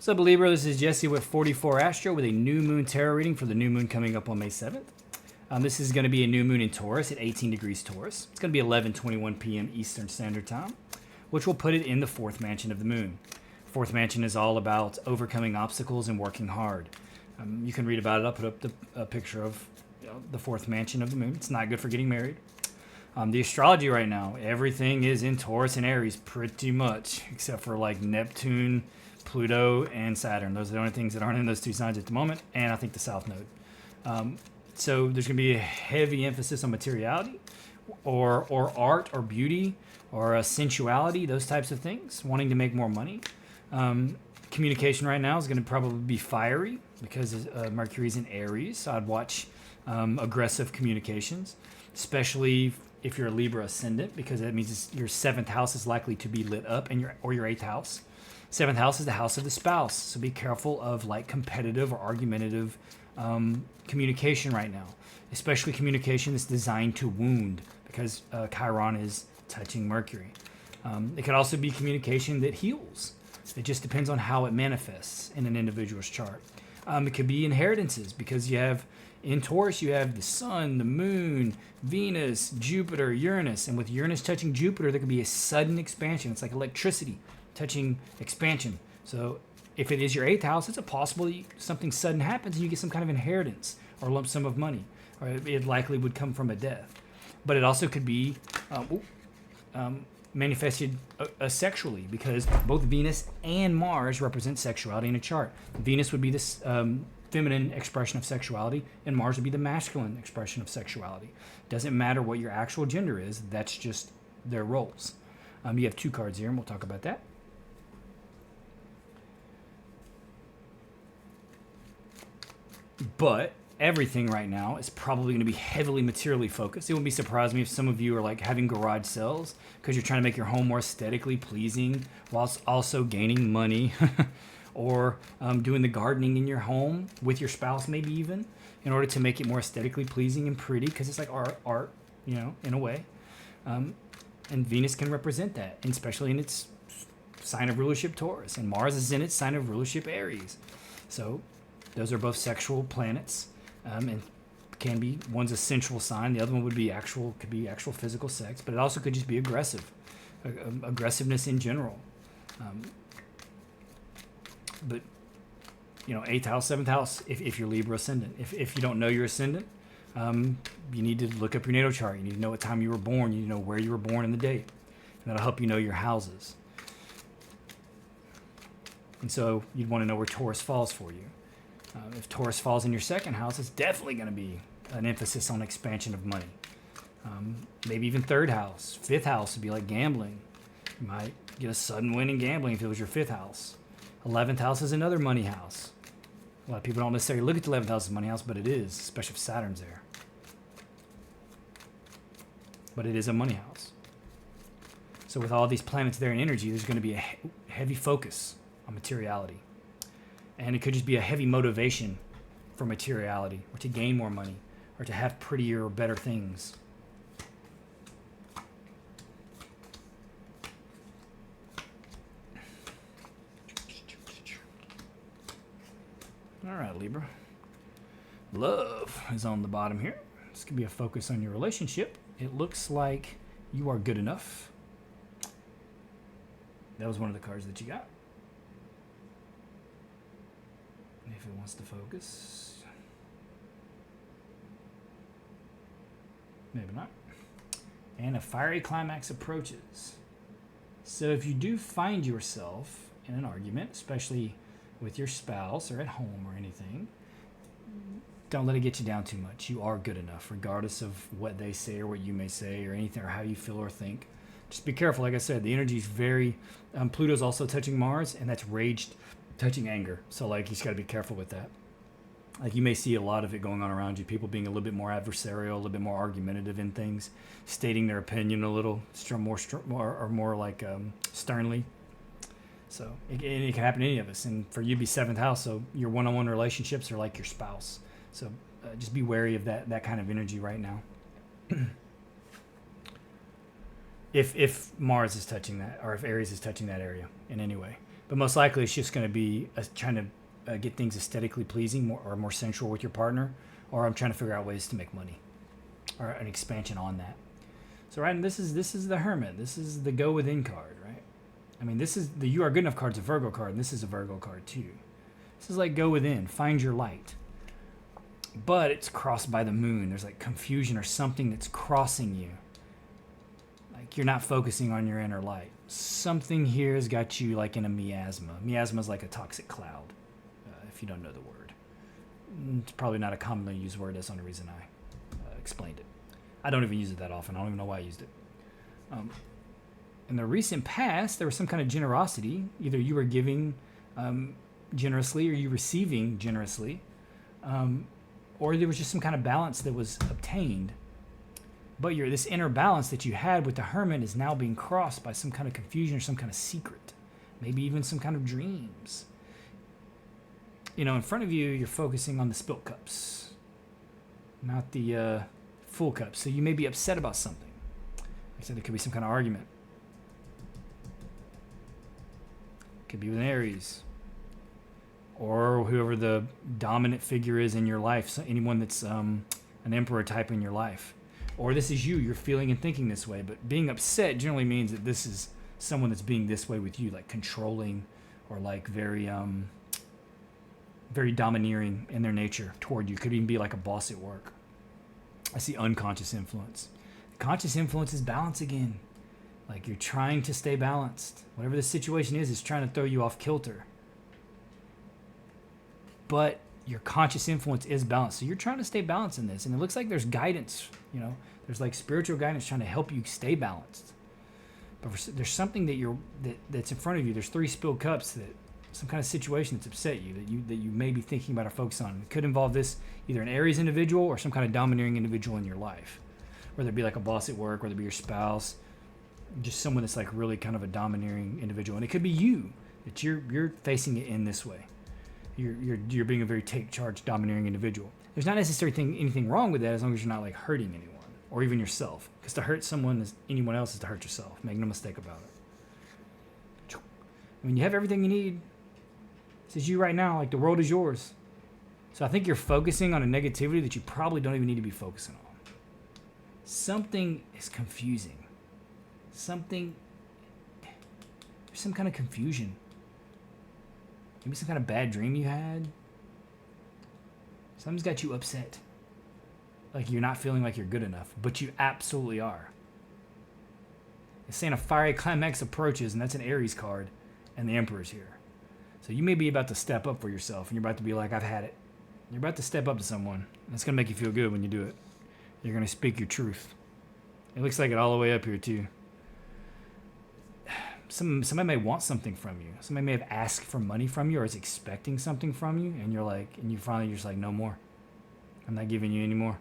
What's up, Libra? This is Jesse with 44 Astro with a new moon tarot reading for the new moon coming up on May 7th. This is going to be a new moon in Taurus at 18 degrees Taurus. It's going to be 11:21 p.m. Eastern Standard Time, which will put it in the fourth mansion of the moon. Fourth mansion is all about overcoming obstacles and working hard. You can read about it. I'll put up a picture of the fourth mansion of the moon. It's not good for getting married. The astrology right now, everything is in Taurus and Aries pretty much, except for like Neptune, Pluto, and Saturn. Those are the only things that aren't in those two signs at the moment, and I think the South Node. So there's going to be a heavy emphasis on materiality or art or beauty or sensuality, those types of things, wanting to make more money. Communication right now is going to probably be fiery because Mercury's in Aries, so I'd watch aggressive communications, especially if you're a Libra ascendant, because that means your 7th house is likely to be lit up, and your 8th house. 7th house is the house of the spouse, so be careful of like competitive or argumentative communication right now, especially communication that's designed to wound, because Chiron is touching Mercury. It could also be communication that heals. It just depends on how it manifests in an individual's chart. It could be inheritances, because you have in Taurus, you have the sun, the moon, Venus, Jupiter, Uranus. And with Uranus touching Jupiter, there could be a sudden expansion. It's like electricity touching expansion. So if it is your 8th house, it's a possible something sudden happens and you get some kind of inheritance or lump sum of money. Or it likely would come from a death. But it also could be manifested sexually, because both Venus and Mars represent sexuality in a chart. Venus would be this feminine expression of sexuality, and Mars would be the masculine expression of sexuality. Doesn't matter what your actual gender is, that's just their roles. You have 2 cards here, and we'll talk about that. But everything right now is probably going to be heavily materially focused. It wouldn't be surprised me if some of you are like having garage sales because you're trying to make your home more aesthetically pleasing whilst also gaining money. Or doing the gardening in your home with your spouse, maybe even, in order to make it more aesthetically pleasing and pretty, because it's like art, in a way. And Venus can represent that, and especially in its sign of rulership, Taurus, and Mars is in its sign of rulership, Aries. So those are both sexual planets, and can be, one's a sensual sign, the other one could be actual physical sex, but it also could just be aggressiveness in general. But 8th house, 7th house, if you're Libra ascendant. If you don't know your ascendant, you need to look up your natal chart. You need to know what time you were born. You need to know where you were born and the date. And that'll help you know your houses. And so you'd want to know where Taurus falls for you. If Taurus falls in your 2nd house, it's definitely going to be an emphasis on expansion of money. Maybe even 3rd house. 5th house would be like gambling. You might get a sudden win in gambling if it was your 5th house. 11th house is another money house. A lot of people don't necessarily look at the 11th house as money house, but it is, especially if Saturn's there. But it is a money house. So with all these planets there in energy, there's going to be a heavy focus on materiality. And it could just be a heavy motivation for materiality, or to gain more money, or to have prettier or better things. All right, Libra. Love is on the bottom here. This could be a focus on your relationship. It looks like you are good enough. That was one of the cards that you got. If it wants to focus. Maybe not. And a fiery climax approaches. So if you do find yourself in an argument, especially with your spouse or at home or anything, don't let it get you down too much. You are good enough, regardless of what they say or what you may say or anything, or how you feel or think. Just be careful. Like I said, the energy is very... Pluto's also touching Mars, and that's rage touching anger. So like, you just got to be careful with that. Like, you may see a lot of it going on around you, people being a little bit more adversarial, a little bit more argumentative in things, stating their opinion a little more like sternly. So it can happen to any of us. And for you to be 7th house, so your one-on-one relationships are like your spouse. So just be wary of that kind of energy right now. If Mars is touching that, or if Aries is touching that area in any way. But most likely it's just going to be trying to get things aesthetically pleasing or more sensual with your partner, or I'm trying to figure out ways to make money or an expansion on that. So right, and this is the Hermit. This is the go within card, right? I mean, this is the You Are Good Enough card's a Virgo card, and this is a Virgo card too. This is like go within, find your light. But it's crossed by the moon. There's like confusion or something that's crossing you. Like you're not focusing on your inner light. Something here has got you like in a miasma. Miasma is like a toxic cloud, if you don't know the word. It's probably not a commonly used word. That's the only reason I explained it. I don't even use it that often. I don't even know why I used it. In the recent past, there was some kind of generosity. Either you were giving generously or you receiving generously. Or there was just some kind of balance that was obtained. But this inner balance that you had with the Hermit is now being crossed by some kind of confusion or some kind of secret. Maybe even some kind of dreams. You know, in front of you, you're focusing on the spilt cups, not the full cups. So you may be upset about something. Like I said, there could be some kind of argument. Could be with an Aries. Or whoever the dominant figure is in your life, so anyone that's an emperor type in your life. Or this is you, you're feeling and thinking this way, but being upset generally means that this is someone that's being this way with you, like controlling or like very domineering in their nature toward you. Could even be like a boss at work. I see unconscious influence. Conscious influence is balance again. Like you're trying to stay balanced. Whatever the situation is trying to throw you off kilter. But your conscious influence is balanced. So you're trying to stay balanced in this. And it looks like there's guidance, you know. There's like spiritual guidance trying to help you stay balanced. But there's something that's in front of you. There's 3 spilled cups, that some kind of situation that's upset you, that you may be thinking about or focus on. It could involve this, either an Aries individual or some kind of domineering individual in your life. Whether it be like a boss at work, whether it be your spouse, just someone that's like really kind of a domineering individual. And it could be you, that you're facing it in this way. You're being a very take charge, domineering individual. There's not necessarily anything wrong with that as long as you're not like hurting anyone or even yourself. Because to hurt anyone else is to hurt yourself. Make no mistake about it. I mean, you have everything you need. This is you right now. Like the world is yours. So I think you're focusing on a negativity that you probably don't even need to be focusing on. Something is confusing. There's some kind of confusion. Maybe some kind of bad dream you had. Something's got you upset. Like you're not feeling like you're good enough, but you absolutely are. It's saying a fiery climax approaches, and that's an Aries card, and the Emperor's here. So you may be about to step up for yourself, and you're about to be like, I've had it. You're about to step up to someone, and it's going to make you feel good when you do it. You're going to speak your truth. It looks like it all the way up here, too. Somebody may want something from you. Somebody may have asked for money from you or is expecting something from you, and you're just like, no more. I'm not giving you any more.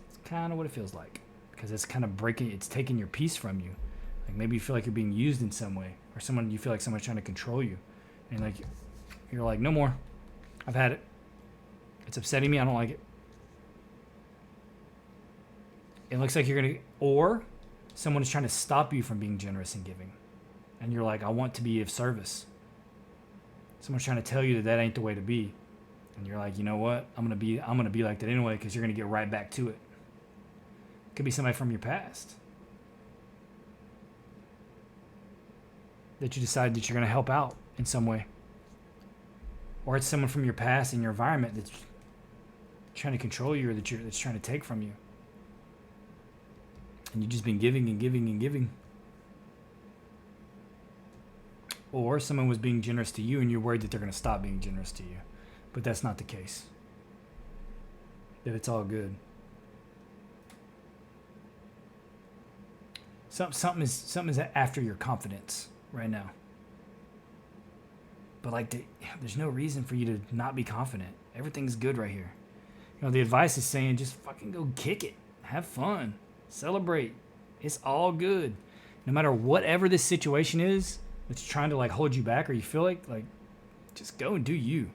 It's kind of what it feels like, because it's kind of it's taking your peace from you. Like maybe you feel like you're being used in some way, or you feel like someone's trying to control you, and like you're like, no more. I've had it. It's upsetting me. I don't like it. It looks like or someone is trying to stop you from being generous and giving. And you're like, I want to be of service. Someone's trying to tell you that ain't the way to be. And you're like, you know what? I'm gonna be like that anyway, because you're gonna get right back to it. Could be somebody from your past that you decide that you're gonna help out in some way. Or it's someone from your past in your environment that's trying to control you, or that's trying to take from you. And you've just been giving and giving and giving. Or someone was being generous to you and you're worried that they're going to stop being generous to you. But that's not the case. That it's all good. Something is after your confidence right now. But there's no reason for you to not be confident. Everything's good right here. You know, the advice is saying just fucking go kick it. Have fun. Celebrate. It's all good. No matter whatever this situation is that's trying to like hold you back, or you feel like just go and do you.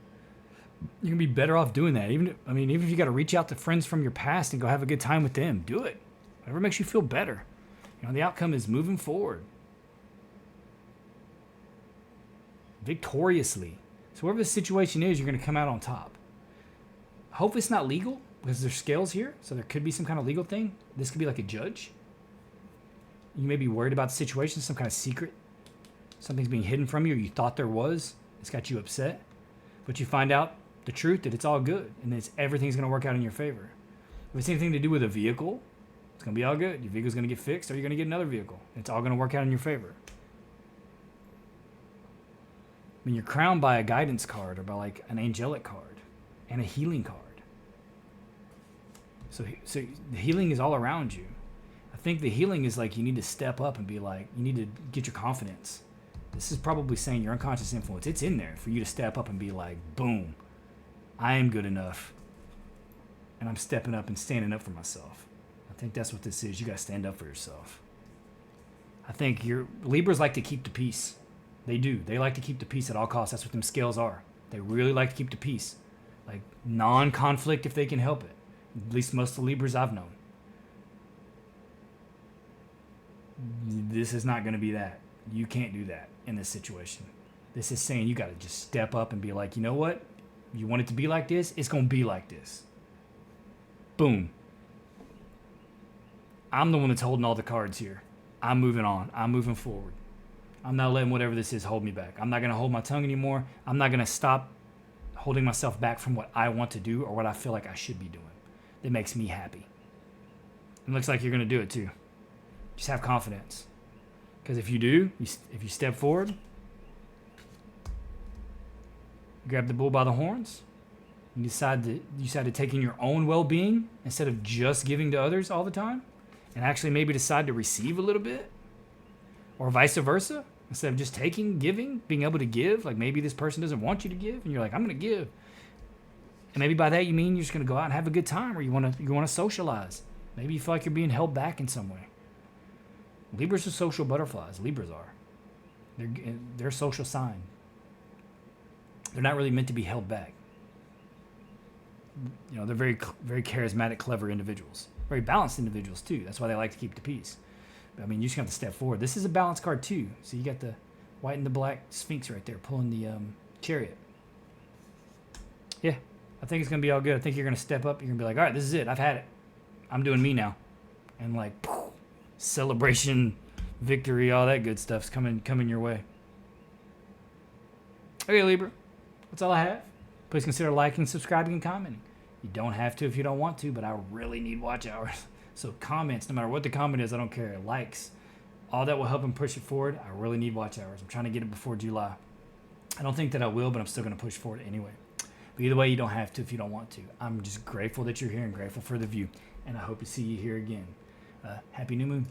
You're gonna be better off doing that. Even if you got to reach out to friends from your past and go have a good time with them, do it. Whatever makes you feel better. You know, the outcome is moving forward. victoriously. So whatever the situation is, you're going to come out on top. Hope it's not legal because there's scales here. So there could be some kind of legal thing. This could be like a judge. You may be worried about the situation, some kind of secret. Something's being hidden from you, or you thought there was. It's got you upset. But you find out the truth that it's all good and everything's going to work out in your favor. If it's anything to do with a vehicle, it's going to be all good. Your vehicle's going to get fixed, or you're going to get another vehicle. It's all going to work out in your favor. I mean, you're crowned by a guidance card or by like an angelic card and a healing card. So the healing is all around you. I think the healing is like you need to step up and be like, you need to get your confidence. This is probably saying your unconscious influence. It's in there for you to step up and be like, boom, I am good enough. And I'm stepping up and standing up for myself. I think that's what this is. You got to stand up for yourself. I think Libras like to keep the peace. They do. They like to keep the peace at all costs. That's what them scales are. They really like to keep the peace. Like non-conflict if they can help it. At least most of the Libras I've known. This is not going to be that. You can't do that in this situation. This is saying you got to just step up and be like, you know what? You want it to be like this? It's going to be like this. Boom. I'm the one that's holding all the cards here. I'm moving on. I'm moving forward. I'm not letting whatever this is hold me back. I'm not going to hold my tongue anymore. I'm not going to stop holding myself back from what I want to do or what I feel like I should be doing. That makes me happy. It looks like you're going to do it too. Just have confidence. Because if you do, if you step forward, grab the bull by the horns, you decide to take in your own well-being instead of just giving to others all the time, and actually maybe decide to receive a little bit, or vice versa. Instead of just taking, giving, being able to give, like maybe this person doesn't want you to give, and you're like, I'm going to give. And maybe by that you mean you're just going to go out and have a good time, or you want to socialize. Maybe you feel like you're being held back in some way. Libras are social butterflies. Libras are. They're a social sign. They're not really meant to be held back. You know, they're very, very charismatic, clever individuals. Very balanced individuals, too. That's why they like to keep the peace. But, I mean, you just have to step forward. This is a balance card, too. So you got the white and the black Sphinx right there pulling the chariot. Yeah, I think it's going to be all good. I think you're going to step up. You're going to be like, all right, this is it. I've had it. I'm doing me now. And, like, celebration, victory, all that good stuff's coming your way. Okay, Libra. That's all I have. Please consider liking, subscribing, and commenting. You don't have to if you don't want to, but I really need watch hours. So comments, no matter what the comment is, I don't care. Likes, all that will help them push it forward. I really need watch hours. I'm trying to get it before July. I don't think that I will, but I'm still going to push forward anyway. But either way, you don't have to if you don't want to. I'm just grateful that you're here and grateful for the view. And I hope to see you here again. Happy New Moon.